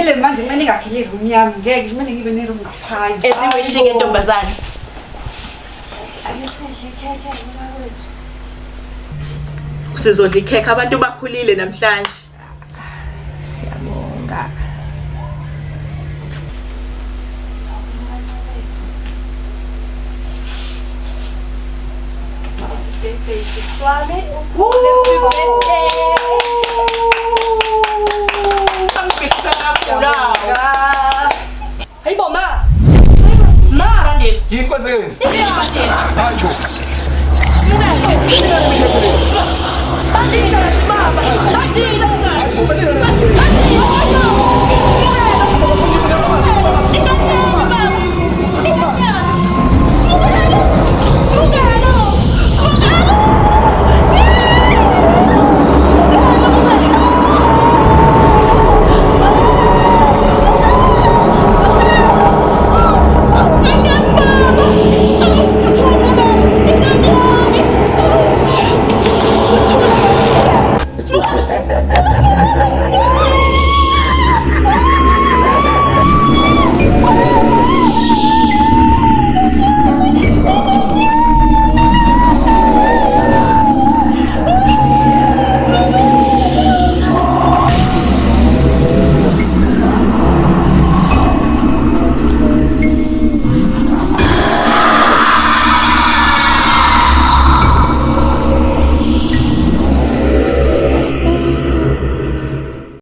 Vele manje kumele ngakhile room yami ngeke kumele ngibe ne room hayi Eziwishike ntombazane. Ayisidle kheke mawethu Usizodla ikhekhe abantu bakhulile namhlanje. Siyabonga Swami ukhule ubirthday. Hey mama. Ma bandit. Yini kwenzekeni? Hacho. Bandit, Bandit.